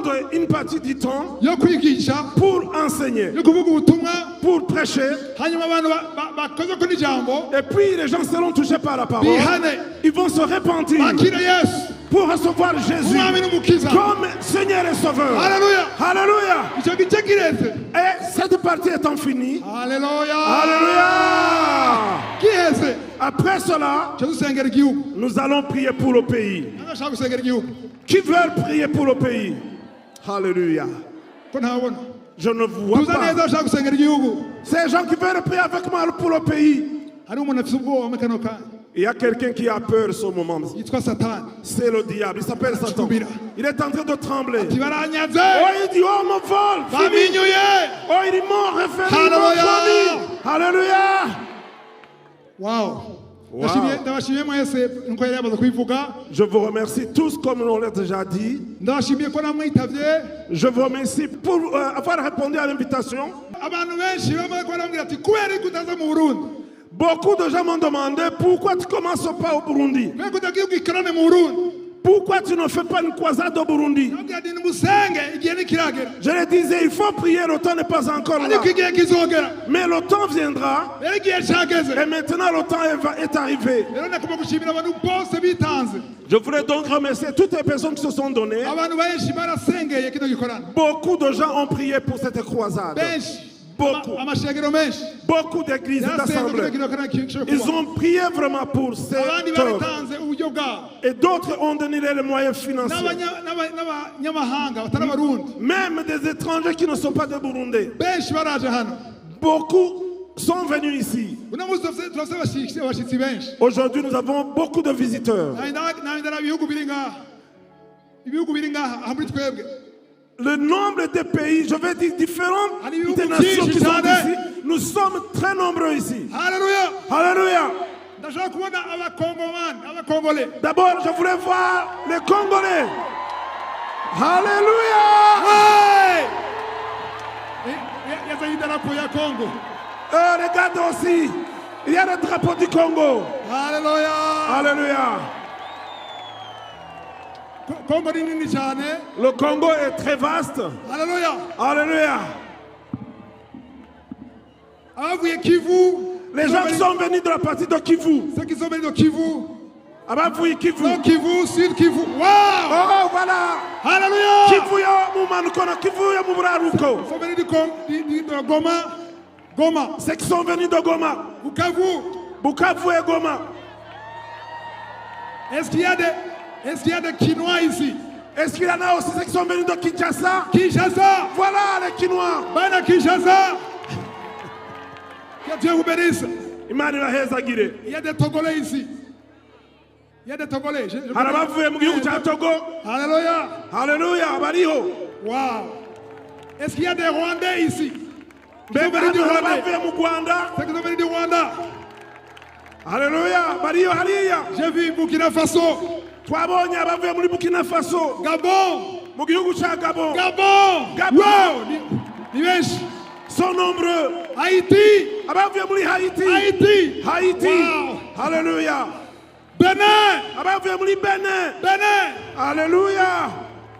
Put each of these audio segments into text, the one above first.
prendre une partie du temps pour enseigner, pour prêcher. Et puis les gens seront touchés par la parole. Ils vont se repentir pour recevoir Jésus comme Seigneur et Sauveur. Alléluia. Alléluia. Et cette partie étant finie, Alléluia. Alléluia. Après cela, nous allons prier pour le pays. Qui veulent prier pour le pays? Alléluia. Je ne vois pas. Ces gens qui veulent prier avec moi pour le pays. Il y a quelqu'un qui a peur ce moment. C'est le diable. Il s'appelle Satan. Il est en train de trembler. Oh, il dit, oh, mon vol. Oh, il est mort, référé. Alléluia. Wow. Je vous remercie tous comme on l'a déjà dit. Je vous remercie pour avoir répondu à l'invitation. Beaucoup de gens m'ont demandé pourquoi tu ne commences pas au Burundi. Pourquoi tu ne fais pas une croisade au Burundi? Je leur disais, il faut prier, le temps n'est pas encore là. Mais le temps viendra. Et maintenant le temps est arrivé. Je voudrais donc remercier toutes les personnes qui se sont données. Beaucoup de gens ont prié pour cette croisade. Beaucoup d'églises d'assemblées. Ils ont prié vraiment pour cette œuvre. Et d'autres ont donné les moyens financiers. Même des étrangers qui ne sont pas des Burundais. Beaucoup sont venus ici. Aujourd'hui, nous avons beaucoup de visiteurs. Le nombre de pays, je vais dire différentes nations qui sont ici, nous sommes très nombreux ici. Alléluia. Alléluia. D'abord, je voulais voir les Congolais. Alléluia. Regarde aussi, il y a le drapeau du Congo. Alléluia. Alléluia. Le Congo est très vaste. Alléluia. Alléluia. Les gens qui sont venus de la partie de Kivu. Ceux qui sont venus de Kivu. Kivu. Non, Kivu, Sud Kivu. Wow. Oh, voilà. Alléluia. Kivu ya Mumanukona, Kivu ya Muburaruko. Ils sont venus de Goma. Goma. Ceux qui sont venus de Goma. Bukavu. Bukavu et Goma. Est-ce qu'il y a des Quinois ici? Est-ce qu'il y en a aussi ceux qui sont venus de Kinshasa? Kinshasa. Voilà les Quinois. Bana Kinshasa. Que Dieu vous bénisse. Il y a des Togolais ici. Il y a des Togolais. Alléluia. Alléluia. Wow. Est-ce qu'il y a des Rwandais ici? Ceux qui sont venus du Rwanda. Ceux qui sont venus du Rwanda. Alléluia. J'ai vu Burkina Faso. Burkina Faso. Gabon. Gabon. Gabon. Wow. Sont nombreux. Haïti. Haïti. Haïti. Wow. Alléluia. Benin. Benin. Alléluia.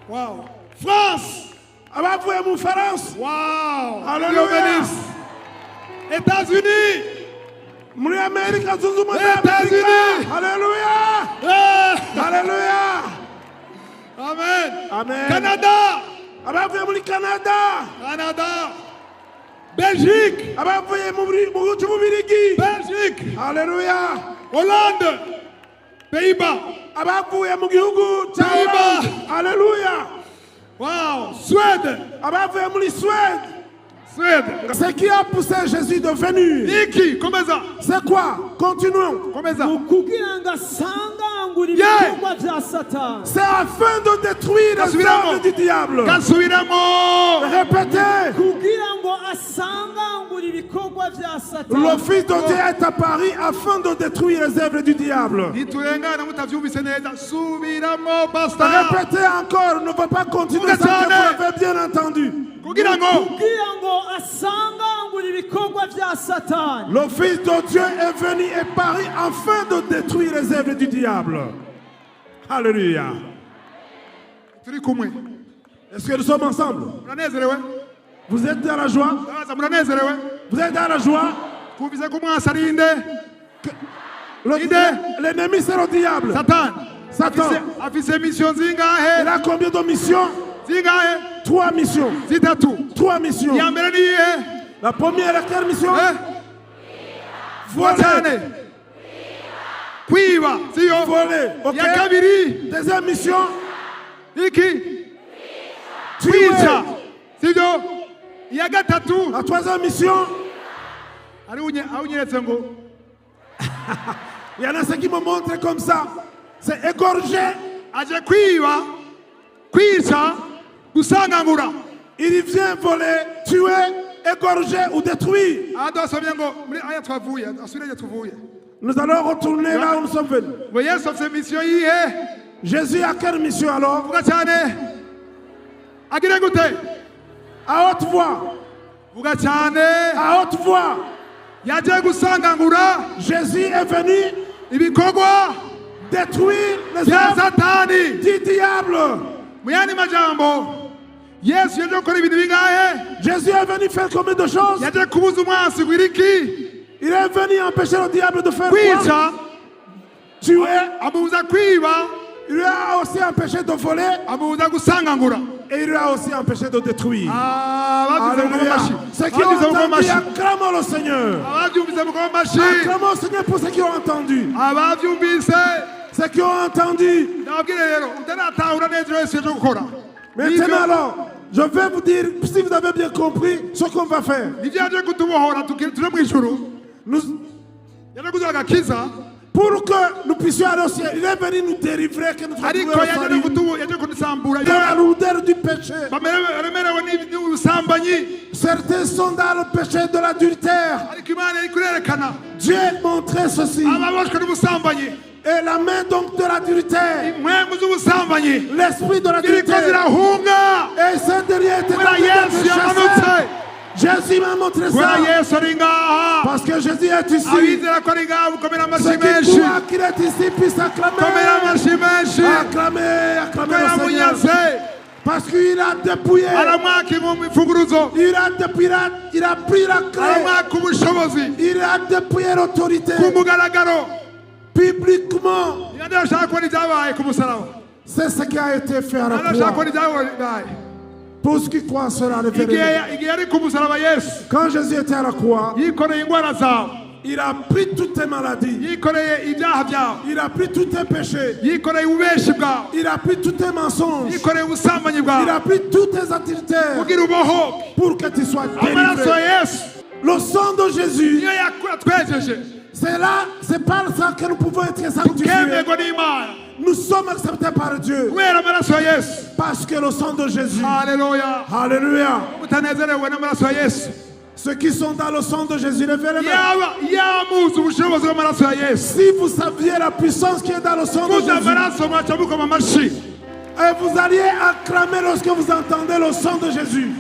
Wow. France. France. Wow. Alléluia. États-Unis. États-Unis. Alléluia. Alléluia. Amen. Amen. Canada. Canada. Belgique. Belgique. Alléluia. Hollande. Pays-Bas. Pays-Bas. Alléluia. Wow. Suède. Suède. Ce qui a poussé Jésus de venir. C'est quoi? Continuons. C'est afin de détruire les œuvres du diable. Répétez. Le Fils de Dieu est apparu afin de détruire les œuvres du diable. Répétez encore, ne va pas continuer sans que vous avez bien entendu. Le Fils de Dieu est venu et paru afin de détruire les œuvres du diable. Alléluia. Est-ce que nous sommes ensemble? Vous êtes dans la joie? Vous êtes dans la joie? L'ennemi c'est le diable. Satan. Il a combien de missions? 3 missions. 3 missions. La première est quelle mission? Voler. Voler. Okay. Deuxième mission? Tuer. La troisième mission? Il y en a ceux qui me montrent comme ça. C'est égorger. Il vient voler, tuer, égorger ou détruire. Nous allons retourner là où nous sommes venus. Jésus a quelle mission alors? À haute voix. À haute voix. Jésus est venu détruire les œuvres du diable. Jésus est venu faire combien de choses? Il est venu empêcher le diable de faire quoi? Tuer. Il lui a aussi empêché de voler. Et il lui a aussi empêché de détruire. Alléluia. Ceux qui ont entendu, acclamons le Seigneur. Acclamons le Seigneur pour ceux qui ont entendu. Ceux qui ont entendu. Maintenant alors, je vais vous dire, si vous avez bien compris, ce qu'on va faire. Pour que nous puissions aller au ciel, il est venu nous délivrer, que nous de la lourdeur du péché. Certains sont dans le péché de l'adultère. Dieu montrait ceci. Et la main donc de l'adultère, l'esprit de l'adultère, et ce derrière était chasser. Jésus m'a montré ça. Parce que Jésus est ici. Ceux qui croient qu'il est ici puissent acclamer. Acclamer le Seigneur. Parce qu'il a dépouillé. Il a pris la clé. Il a dépouillé l'autorité. Publiquement. C'est ce qui a été fait à la croix. Pour ceux qui croient cela, le quand Jésus était à la croix, il a pris toutes tes maladies. Il a pris tous tes péchés. Il a pris tous tes mensonges. Il a pris tous tes adultères pour que tu sois délivré. Le sang de Jésus, c'est par ça que nous pouvons être sanctifiés. Nous sommes acceptés par Dieu. Parce que le sang de Jésus. Alléluia. Alléluia. Ceux qui sont dans le sang de Jésus, levez les mains. Si vous saviez la puissance qui est dans le sang de Jésus, et vous alliez acclamer lorsque vous entendez le sang de Jésus.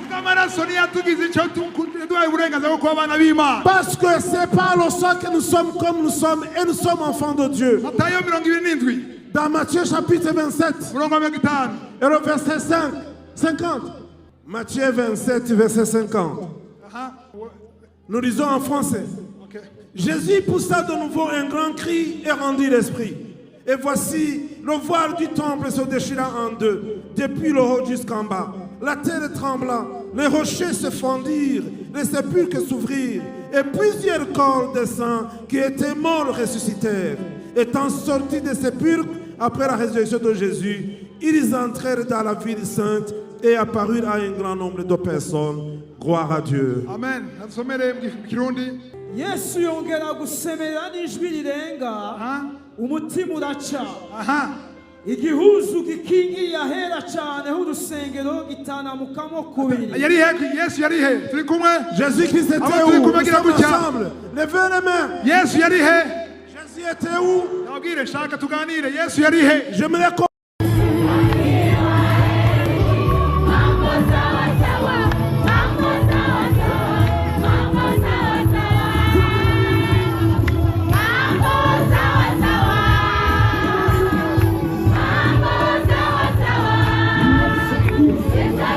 Parce que c'est par le sang que nous sommes comme nous sommes et nous sommes enfants de Dieu. Dans Matthieu chapitre 27 et le verset 50. Matthieu 27, verset 50. Nous lisons en français. Jésus poussa de nouveau un grand cri et rendit l'esprit. Et voici, le voile du temple se déchira en deux, depuis le haut jusqu'en bas. La terre trembla, les rochers se fendirent, les sépulcres s'ouvrirent, et plusieurs corps de saints qui étaient morts ressuscitèrent. Étant sortis des sépulcres après la résurrection de Jésus, ils entrèrent dans la ville sainte et apparurent à un grand nombre de personnes. Gloire à Dieu. Amen. Yesu yongera gusemerera n'ijwi rirenga umutima uraca igihuzu gikingiye ahera cyane h'urusengero gitanamukamo kubiri. Jésus-Christ était où? Nous sommes ensemble. Levez les mains. Jésus était où? J'aimerais qu'on Yeah.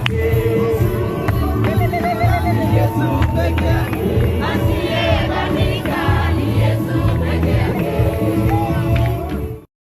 Yeah.